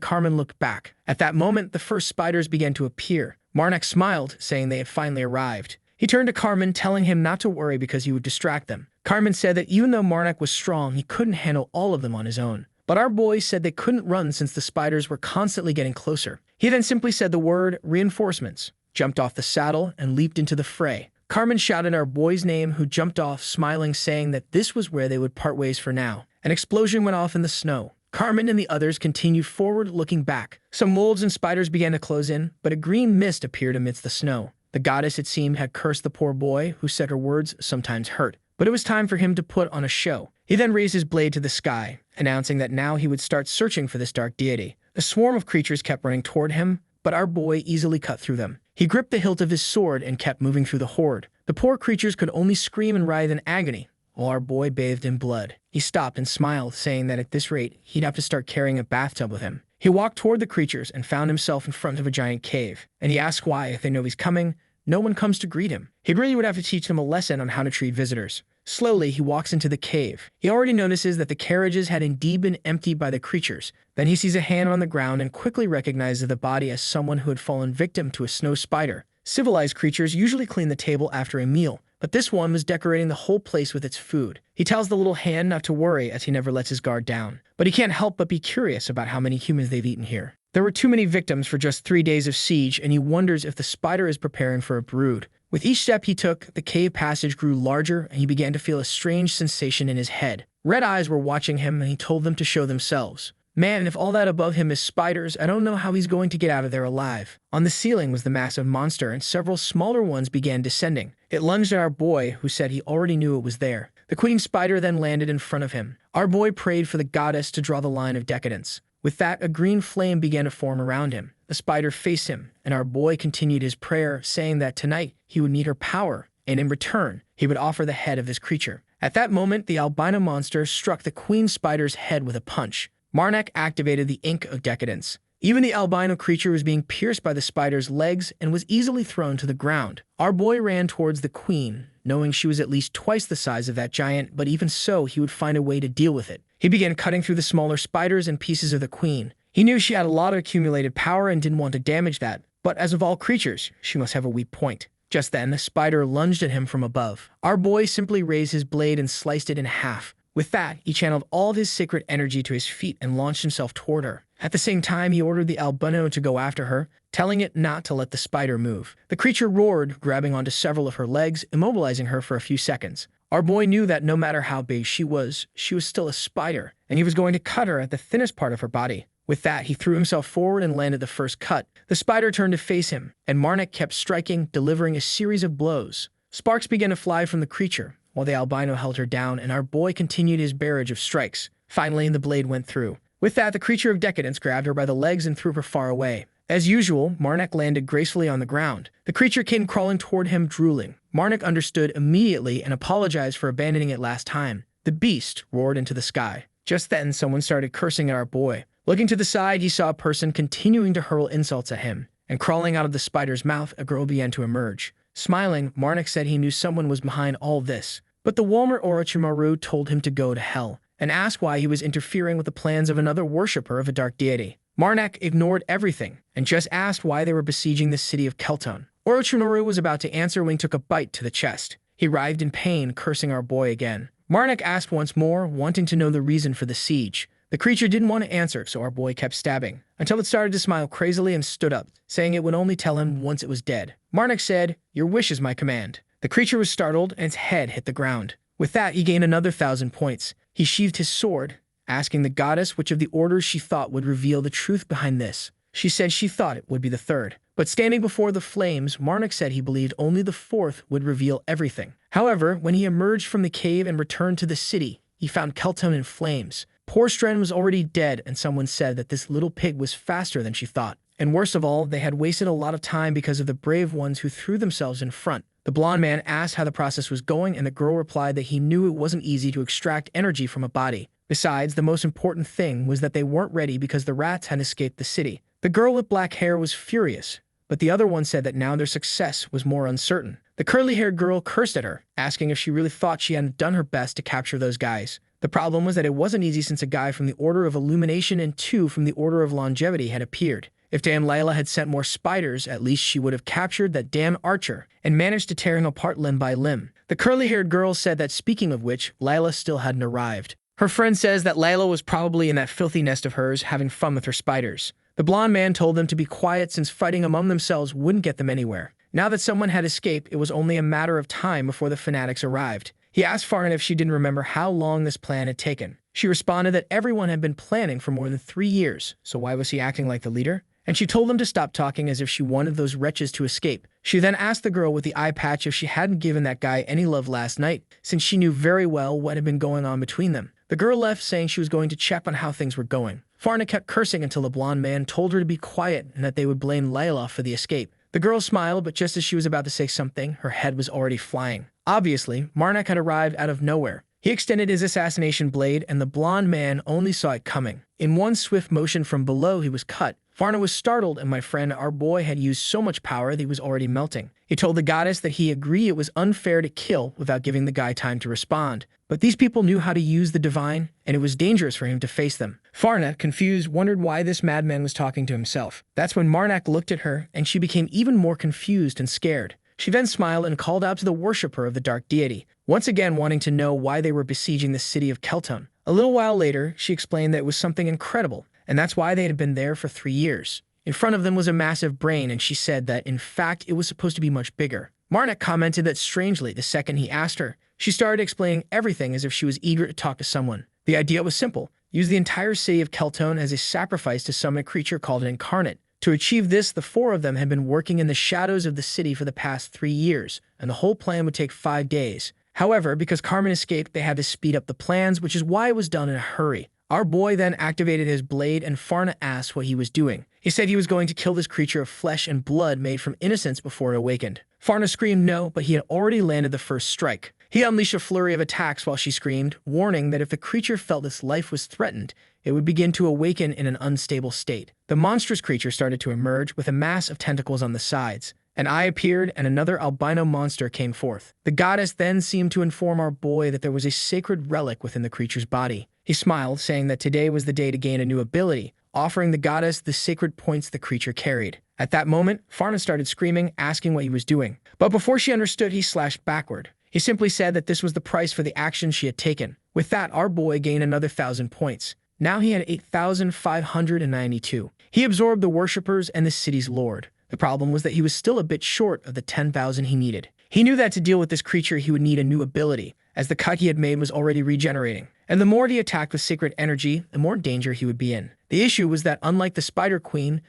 Carmen looked back. At that moment, the first spiders began to appear. Marnik smiled, saying they had finally arrived. He turned to Carmen, telling him not to worry because he would distract them. Carmen said that even though Marnik was strong, he couldn't handle all of them on his own. But our boy said they couldn't run since the spiders were constantly getting closer. He then simply said the word reinforcements, jumped off the saddle, and leaped into the fray. Carmen shouted our boy's name, who jumped off, smiling, saying that this was where they would part ways for now. An explosion went off in the snow. Carmen and the others continued forward, looking back. Some wolves and spiders began to close in, but a green mist appeared amidst the snow. The goddess, it seemed, had cursed the poor boy, who said her words sometimes hurt. But it was time for him to put on a show. He then raised his blade to the sky, announcing that now he would start searching for this dark deity. A swarm of creatures kept running toward him, but our boy easily cut through them. He gripped the hilt of his sword and kept moving through the horde. The poor creatures could only scream and writhe in agony, while our boy bathed in blood. He stopped and smiled, saying that at this rate, he'd have to start carrying a bathtub with him. He walked toward the creatures and found himself in front of a giant cave, and he asked why, if they know he's coming, no one comes to greet him. He really would have to teach them a lesson on how to treat visitors. Slowly, he walks into the cave. He already notices that the carriages had indeed been emptied by the creatures. Then he sees a hand on the ground and quickly recognizes the body as someone who had fallen victim to a snow spider. Civilized creatures usually clean the table after a meal, but this one was decorating the whole place with its food. He tells the little hand not to worry as he never lets his guard down. But he can't help but be curious about how many humans they've eaten here. There were too many victims for just 3 days of siege, and he wonders if the spider is preparing for a brood. With each step he took, the cave passage grew larger, and he began to feel a strange sensation in his head. Red eyes were watching him, and he told them to show themselves. Man, if all that above him is spiders, I don't know how he's going to get out of there alive. On the ceiling was the massive monster, and several smaller ones began descending. It lunged at our boy, who said he already knew it was there. The queen spider then landed in front of him. Our boy prayed for the goddess to draw the line of decadence. With that, a green flame began to form around him. The spider faced him, and our boy continued his prayer, saying that tonight he would need her power, and in return, he would offer the head of this creature. At that moment, the albino monster struck the queen spider's head with a punch. Marnik activated the ink of decadence. Even the albino creature was being pierced by the spider's legs and was easily thrown to the ground. Our boy ran towards the queen, knowing she was at least twice the size of that giant, but even so, he would find a way to deal with it. He began cutting through the smaller spiders and pieces of the queen. He knew she had a lot of accumulated power and didn't want to damage that, but as of all creatures, she must have a weak point. Just then, the spider lunged at him from above. Our boy simply raised his blade and sliced it in half. With that, he channeled all of his sacred energy to his feet and launched himself toward her. At the same time, he ordered the albino to go after her, telling it not to let the spider move. The creature roared, grabbing onto several of her legs, immobilizing her for a few seconds. Our boy knew that no matter how big she was still a spider, and he was going to cut her at the thinnest part of her body. With that, he threw himself forward and landed the first cut. The spider turned to face him, and Marnik kept striking, delivering a series of blows. Sparks began to fly from the creature, while the albino held her down, and our boy continued his barrage of strikes. Finally, the blade went through. With that, the creature of decadence grabbed her by the legs and threw her far away. As usual, Marnik landed gracefully on the ground. The creature came crawling toward him, drooling. Marnik understood immediately and apologized for abandoning it last time. The beast roared into the sky. Just then, someone started cursing at our boy. Looking to the side, he saw a person continuing to hurl insults at him, and crawling out of the spider's mouth, a girl began to emerge. Smiling, Marnik said he knew someone was behind all this. But the Walmer Orochimaru told him to go to hell, and asked why he was interfering with the plans of another worshipper of a dark deity. Marnik ignored everything, and just asked why they were besieging the city of Kelton. Orochimaru was about to answer when he took a bite to the chest. He writhed in pain, cursing our boy again. Marnik asked once more, wanting to know the reason for the siege. The creature didn't want to answer, so our boy kept stabbing, until it started to smile crazily and stood up, saying it would only tell him once it was dead. Marnik said, "Your wish is my command." The creature was startled, and its head hit the ground. With that, he gained another 1,000 points. He sheathed his sword, asking the goddess which of the orders she thought would reveal the truth behind this. She said she thought it would be the third. But standing before the flames, Marnik said he believed only the fourth would reveal everything. However, when he emerged from the cave and returned to the city, he found Kelton in flames. Poor Stren was already dead, and someone said that this little pig was faster than she thought. And worst of all, they had wasted a lot of time because of the brave ones who threw themselves in front. The blonde man asked how the process was going, and the girl replied that he knew it wasn't easy to extract energy from a body. Besides, the most important thing was that they weren't ready because the rats had escaped the city. The girl with black hair was furious, but the other one said that now their success was more uncertain. The curly-haired girl cursed at her, asking if she really thought she hadn't done her best to capture those guys. The The problem was that it wasn't easy since a guy from the Order of Illumination and two from the Order of Longevity had appeared. If damn Layla had sent more spiders, at least she would have captured that damn archer and managed to tear him apart limb by limb. The curly-haired girl said that, speaking of which, Layla still hadn't arrived. Her friend says that Layla was probably in that filthy nest of hers having fun with her spiders. The blonde man told them to be quiet since fighting among themselves wouldn't get them anywhere. Now that someone had escaped, it was only a matter of time before the fanatics arrived. He asked Farna if she didn't remember how long this plan had taken. She responded that everyone had been planning for more than 3 years, so why was he acting like the leader? And she told them to stop talking as if she wanted those wretches to escape. She then asked the girl with the eye patch if she hadn't given that guy any love last night, since she knew very well what had been going on between them. The girl left saying she was going to check on how things were going. Farna kept cursing until the blonde man told her to be quiet and that they would blame Layla for the escape. The girl smiled, but just as she was about to say something, her head was already flying. Obviously, Marnak had arrived out of nowhere. He extended his assassination blade, and the blonde man only saw it coming. In one swift motion from below, he was cut. Farna was startled, and my friend, our boy, had used so much power that he was already melting. He told the goddess that he agreed it was unfair to kill without giving the guy time to respond. But these people knew how to use the divine, and it was dangerous for him to face them. Farna, confused, wondered why this madman was talking to himself. That's when Marnak looked at her, and she became even more confused and scared. She then smiled and called out to the worshipper of the dark deity, once again wanting to know why they were besieging the city of Kelton. A little while later, she explained that it was something incredible, and that's why they had been there for 3 years. In front of them was a massive brain, and she said that, in fact, it was supposed to be much bigger. Marnak commented that strangely, the second he asked her, she started explaining everything as if she was eager to talk to someone. The idea was simple. Use the entire city of Kelton as a sacrifice to summon a creature called an incarnate. To achieve this, the 4 of them had been working in the shadows of the city for the past 3 years, and the whole plan would take 5 days. However, because Carmen escaped, they had to speed up the plans, which is why it was done in a hurry. Our boy then activated his blade, and Farna asked what he was doing. He said he was going to kill this creature of flesh and blood made from innocence before it awakened. Farna screamed no, but he had already landed the first strike. He unleashed a flurry of attacks while she screamed, warning that if the creature felt its life was threatened, it would begin to awaken in an unstable state. The monstrous creature started to emerge with a mass of tentacles on the sides. An eye appeared, and another albino monster came forth. The goddess then seemed to inform our boy that there was a sacred relic within the creature's body. He smiled, saying that today was the day to gain a new ability, offering the goddess the sacred points the creature carried. At that moment, Farna started screaming, asking what he was doing. But before she understood, he slashed backward. He simply said that this was the price for the action she had taken. With that, our boy gained another 1,000 points. Now he had 8,592. He absorbed the worshippers and the city's lord. The problem was that he was still a bit short of the 10,000 he needed. He knew that to deal with this creature he would need a new ability, as the cut he had made was already regenerating. And the more he attacked with sacred energy, the more danger he would be in. The issue was that unlike the Spider Queen,